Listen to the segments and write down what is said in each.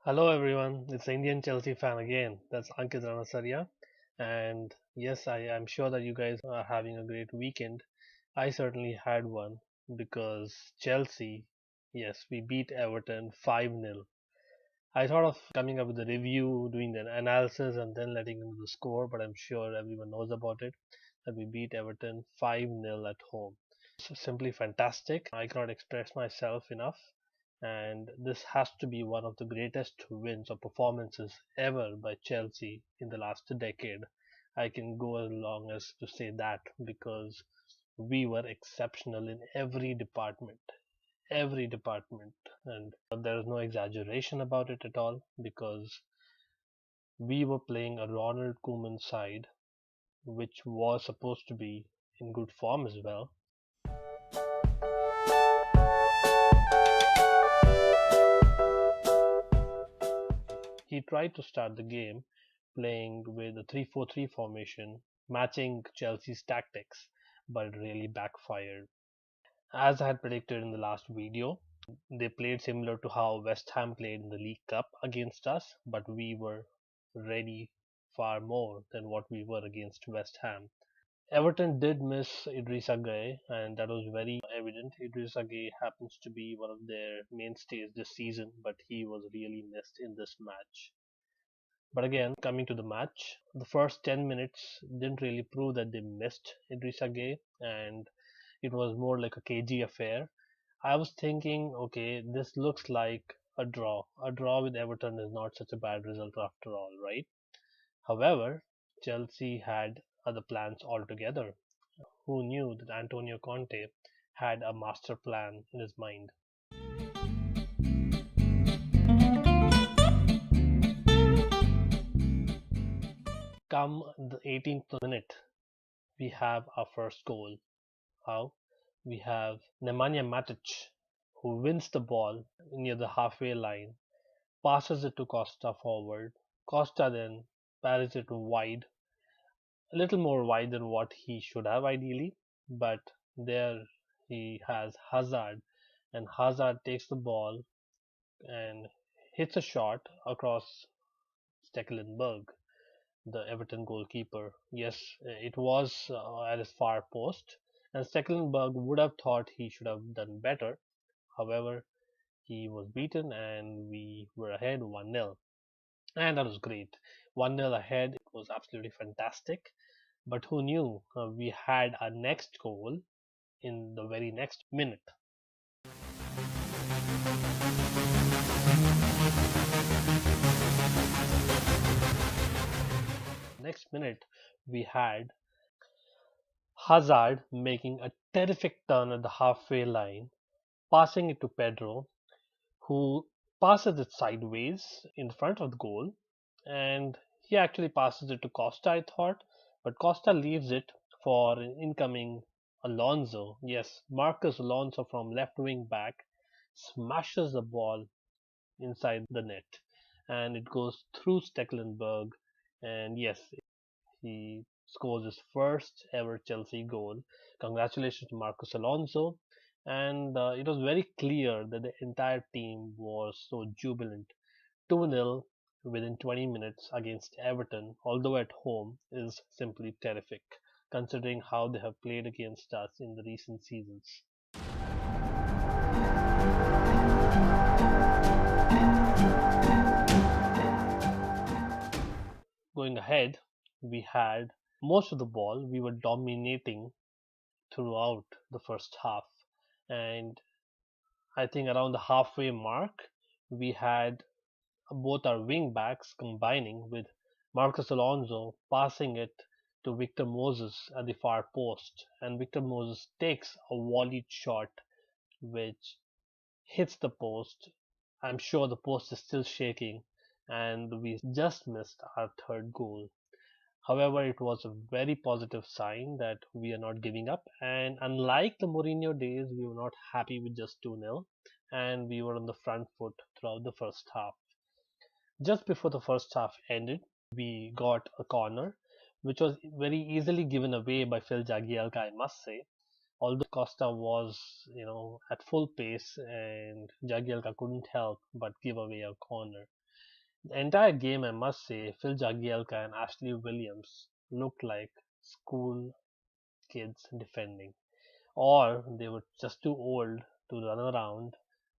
Hello everyone, it's the Indian Chelsea fan again. That's Ankit Ranasaria. And yes, I am sure that you guys are having a great weekend. I certainly had one because Chelsea, yes, we beat Everton 5-0. I thought of coming up with a review, doing the analysis, and then letting you know the score, but I'm sure everyone knows about it that we beat Everton 5-0 at home. Simply fantastic. I cannot express myself enough, and this has to be one of the greatest wins or performances ever by Chelsea in the last decade. I can go as long as to say that because we were exceptional in every department, and there is no exaggeration about it at all because we were playing a Ronald Koeman side, which was supposed to be in good form as well. He tried to start the game playing with a 3-4-3 formation, matching Chelsea's tactics, but it really backfired. As I had predicted in the last video, they played similar to how West Ham played in the League Cup against us, but we were ready far more than what we were against West Ham. Everton did miss Idrissa Gueye, and that was very evident. Idrissa Gueye happens to be one of their mainstays this season, but he was really missed in this match. But again, coming to the match, the first 10 minutes didn't really prove that they missed Idrissa Gueye, and it was more like a cagey affair. I was thinking, okay, this looks like a draw. A draw with Everton is not such a bad result after all, right? However, Chelsea had other plans altogether. Who knew that Antonio Conte had a master plan in his mind? Come the 18th minute, we have our first goal. How? We have Nemanja Matic, who wins the ball near the halfway line, passes it to Costa forward. Costa then parries it wide, a little more wide than what he should have ideally, but there he has Hazard, and Hazard takes the ball and hits a shot across Stekelenburg, the Everton goalkeeper. Yes, it was at his far post, and Stekelenburg would have thought he should have done better. However, he was beaten and we were ahead 1-0. And that was great. 1-0 ahead, it was absolutely fantastic. But who knew we had our next goal in the very next minute? Next minute, we had Hazard making a terrific turn at the halfway line, passing it to Pedro, who passes it sideways in front of the goal, and he actually passes it to Costa, I thought, but Costa leaves it for an incoming Alonso. Yes, Marcus Alonso from left wing back smashes the ball inside the net, and it goes through Stecklenburg, and yes, he scores his first ever Chelsea goal. Congratulations to Marcos Alonso. And it was very clear that the entire team was so jubilant. 2-0 within 20 minutes against Everton, although at home, is simply terrific, considering how they have played against us in the recent seasons. Going ahead, we had most of the ball. We were dominating throughout the first half. And I think around the halfway mark, we had both our wing backs combining with Marcus Alonso passing it to Victor Moses at the far post. And Victor Moses takes a volleyed shot which hits the post. I'm sure the post is still shaking, and we just missed our third goal. However, it was a very positive sign that we are not giving up. And unlike the Mourinho days, we were not happy with just 2-0, and we were on the front foot throughout the first half. Just before the first half ended, we got a corner, which was very easily given away by Phil Jagielka, I must say. Although Costa was, at full pace, and Jagielka couldn't help but give away a corner. The entire game, I must say, Phil Jagielka and Ashley Williams looked like school kids defending, or they were just too old to run around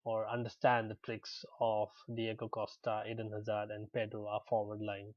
or understand the tricks of Diego Costa, Eden Hazard, and Pedro, our forward line.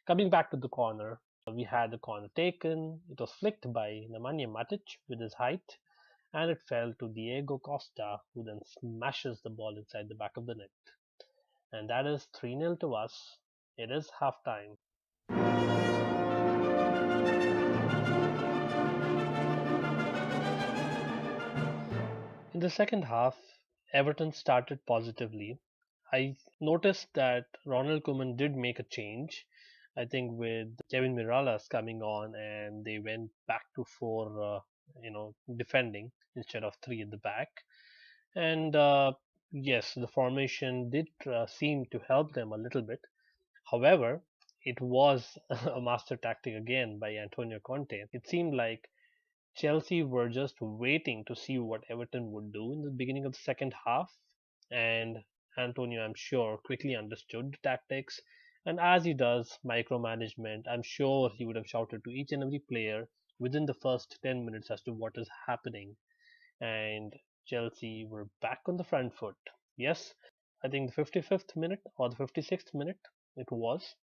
Coming back to the corner, we had the corner taken. It was flicked by Nemanja Matic with his height, and it fell to Diego Costa, who then smashes the ball inside the back of the net. And that is 3-0 to us. It is half time. In the second half, Everton started positively. I noticed that Ronald Koeman did make a change. I think with Kevin Mirallas coming on, and they went back to four, defending instead of three at the back. And yes, the formation did seem to help them a little bit. However, it was a master tactic again by Antonio Conte. It seemed like Chelsea were just waiting to see what Everton would do in the beginning of the second half, and Antonio, I'm sure, quickly understood the tactics. And as he does micromanagement, I'm sure he would have shouted to each and every player within the first 10 minutes as to what is happening. And Chelsea were back on the front foot. Yes, I think the 55th minute or the 56th minute it was,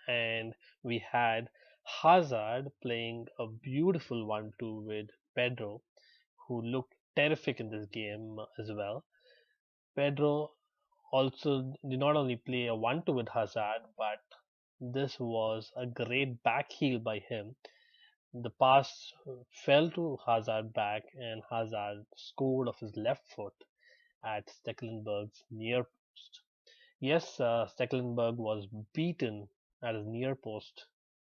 and we had Hazard playing a beautiful 1-2 with Pedro, who looked terrific in this game as well. Pedro also did not only play a 1-2 with Hazard, but this was a great back heel by him. The pass fell to Hazard back, and Hazard scored off his left foot at Stecklenburg's near post. Yes, Stecklenburg was beaten at his near post.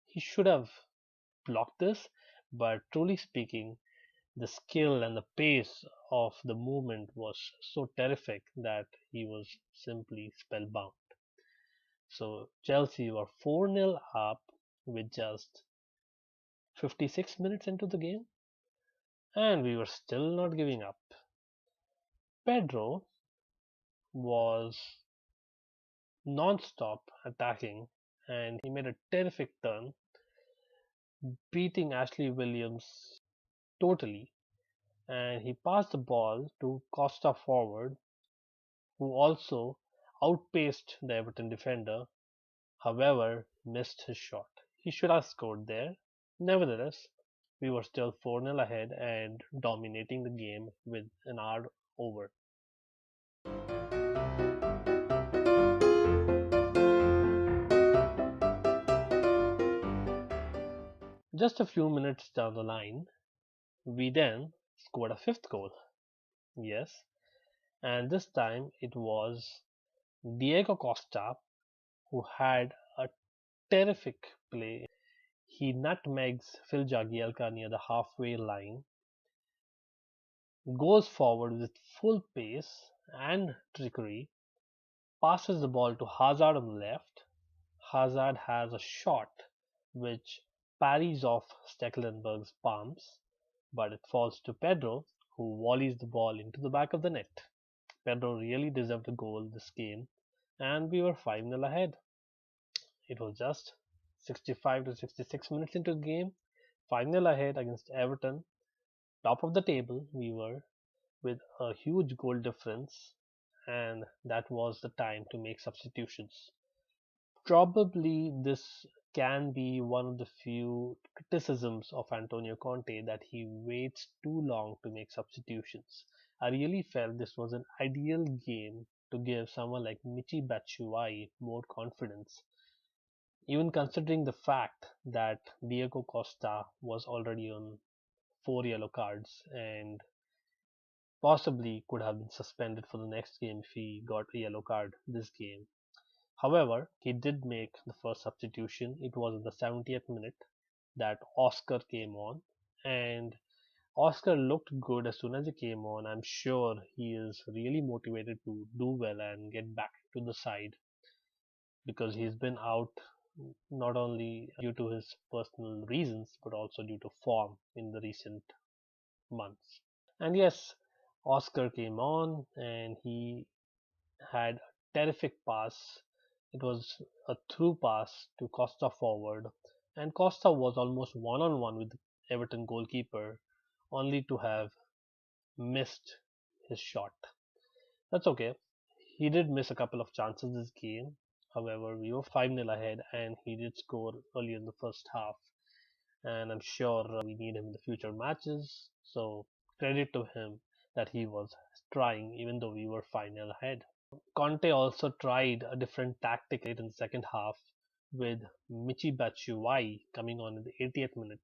He should have blocked this, but truly speaking, the skill and the pace of the movement was so terrific that he was simply spellbound. So Chelsea were 4-0 up with just 56 minutes into the game, and we were still not giving up. Pedro was non-stop attacking, and he made a terrific turn, beating Ashley Williams totally, and he passed the ball to Costa forward, who also outpaced the Everton defender, however, missed his shot. He should have scored there. Nevertheless, we were still 4-0 ahead and dominating the game with an hour over. Just a few minutes down the line, we then scored a fifth goal. Yes, and this time it was Diego Costa who had a terrific play. He nutmegs Phil Jagielka near the halfway line, goes forward with full pace and trickery, passes the ball to Hazard on the left. Hazard has a shot which parries off Stecklenburg's palms, but it falls to Pedro, who volleys the ball into the back of the net. Pedro really deserved a goal this game, and we were 5-0 ahead. It was just 65 to 66 minutes into the game, 5-0 ahead against Everton, top of the table we were, with a huge goal difference, and that was the time to make substitutions. Probably this can be one of the few criticisms of Antonio Conte, that he waits too long to make substitutions. I really felt this was an ideal game to give someone like Michi Batshuayi more confidence, even considering the fact that Diego Costa was already on four yellow cards and possibly could have been suspended for the next game if he got a yellow card this game. However, he did make the first substitution. It was in the 70th minute that Oscar came on, and Oscar looked good as soon as he came on. I'm sure he is really motivated to do well and get back to the side, because he's been out not only due to his personal reasons but also due to form in the recent months. And yes, Oscar came on and he had a terrific pass. It was a through pass to Costa forward, and Costa was almost one on one with the Everton goalkeeper, only to have missed his shot. That's okay. He did miss a couple of chances this game. However, we were 5-0 ahead, and he did score early in the first half. And I'm sure we need him in the future matches. So credit to him that he was trying, even though we were 5-0 ahead. Conte also tried a different tactic late in the second half with Michi Batshuayi coming on in the 80th minute.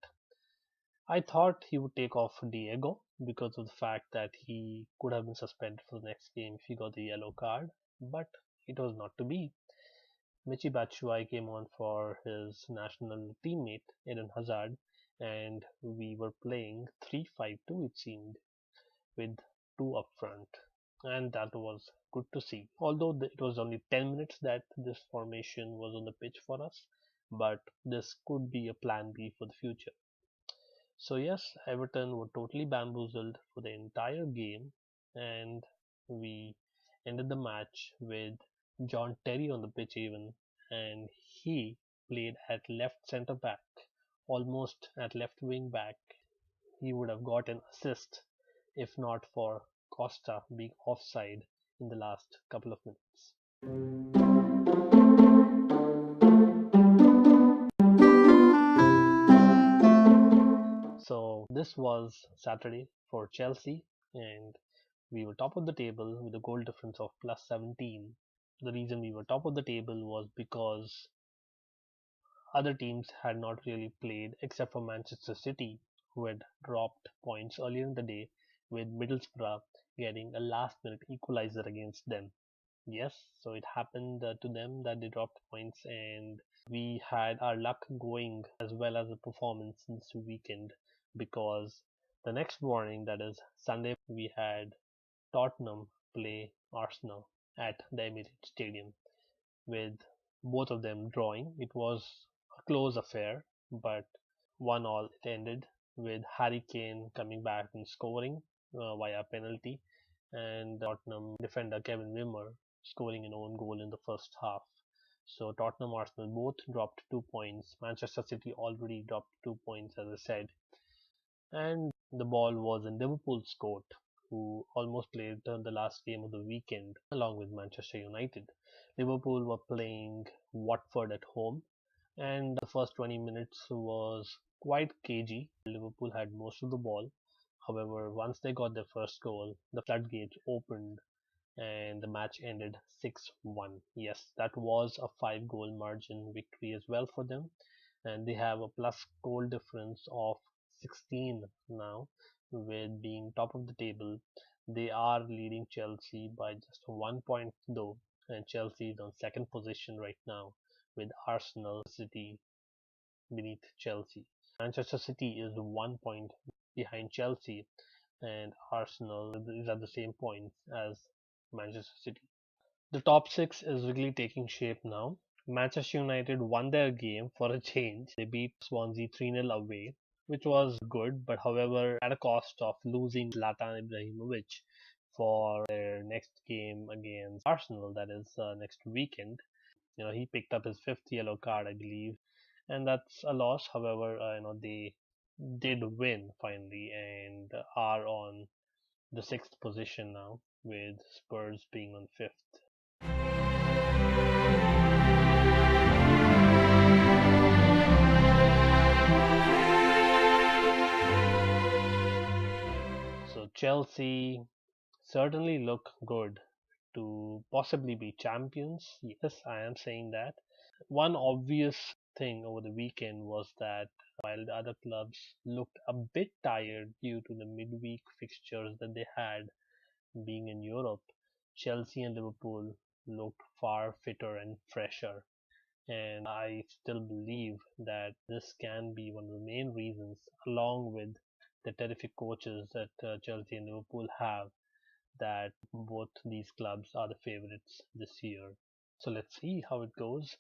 I thought he would take off Diego because of the fact that he could have been suspended for the next game if he got the yellow card, but it was not to be. Michi Batshuayi came on for his national teammate Eden Hazard, and we were playing 3-5-2 it seemed, with two up front, and that was good to see. Although it was only 10 minutes that this formation was on the pitch for us, but this could be a plan B for the future. So yes, Everton were totally bamboozled for the entire game, and we ended the match with John Terry on the pitch even, and he played at left centre back, almost at left wing back. He would have got an assist if not for Costa being offside in the last couple of minutes. So this was Saturday for Chelsea, and we were top of the table with a goal difference of plus 17. The reason we were top of the table was because other teams had not really played except for Manchester City, who had dropped points earlier in the day, with Middlesbrough getting a last minute equalizer against them. Yes, so it happened to them that they dropped points, and we had our luck going as well as the performance this weekend because the next morning, that is Sunday, we had Tottenham play Arsenal at the Emirates Stadium, with both of them drawing. It was a close affair, but 1-1 it ended with Harry Kane coming back and scoring via penalty, and Tottenham defender Kevin Wimmer scoring an own goal in the first half. So Tottenham Arsenal both dropped 2 points. Manchester City already dropped 2 points, as I said, and the ball was in Liverpool's court, who almost played the last game of the weekend along with Manchester United. Liverpool were playing Watford at home, and the first 20 minutes was quite cagey. Liverpool had most of the ball. However, once they got their first goal, the floodgates opened and the match ended 6-1. Yes, that was a 5 goal margin victory as well for them, and they have a plus goal difference of 16 now, with being top of the table. They are leading Chelsea by just 1 point though, and Chelsea is on second position right now with Arsenal City beneath Chelsea. Manchester City is 1 point behind Chelsea, and Arsenal is at the same points as Manchester City. The top six is really taking shape now. Manchester United won their game for a change. They beat Swansea 3-0 away, which was good, but however, at a cost of losing Zlatan Ibrahimovic for their next game against Arsenal, that is next weekend. He picked up his fifth yellow card, I believe, and that's a loss. However, they did win finally and are on the sixth position now, with Spurs being on fifth. So Chelsea certainly look good to possibly be champions. Yes, I am saying that. One obvious thing over the weekend was that while the other clubs looked a bit tired due to the midweek fixtures that they had being in Europe, Chelsea and Liverpool looked far fitter and fresher. And I still believe that this can be one of the main reasons, along with the terrific coaches that Chelsea and Liverpool have, that both these clubs are the favorites this year. So let's see how it goes.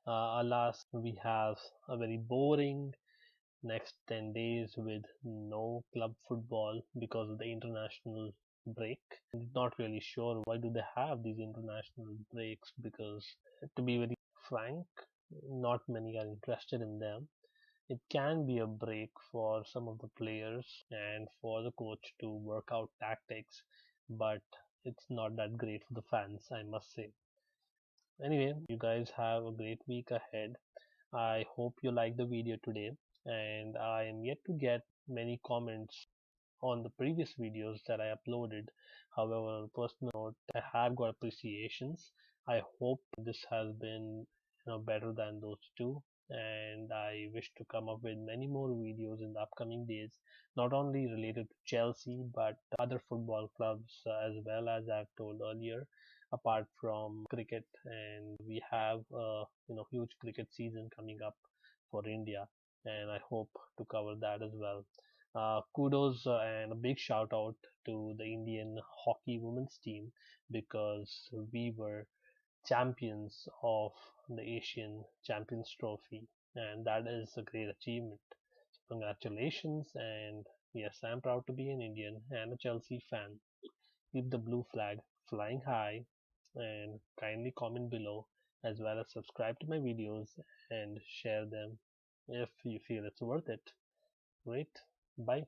Alas, we have a very boring next 10 days with no club football because of the international break. I'm not really sure why do they have these international breaks, because to be very frank, not many are interested in them. It can be a break for some of the players and for the coach to work out tactics, but it's not that great for the fans, I must say. Anyway, you guys have a great week ahead. I hope you liked the video today, and I am yet to get many comments on the previous videos that I uploaded. However, on a personal note, I have got appreciations. I hope this has been better than those two, and I wish to come up with many more videos in the upcoming days, not only related to Chelsea but other football clubs as well. As I've told earlier, apart from cricket, and we have a huge cricket season coming up for India, and I hope to cover that as well. Kudos and a big shout out to the Indian hockey women's team, because we were champions of the Asian Champions Trophy, and that is a great achievement. So congratulations, and yes, I'm proud to be an Indian and a Chelsea fan. Keep the blue flag flying high, and kindly comment below, as well as subscribe to my videos and share them if you feel it's worth it. Great. Bye.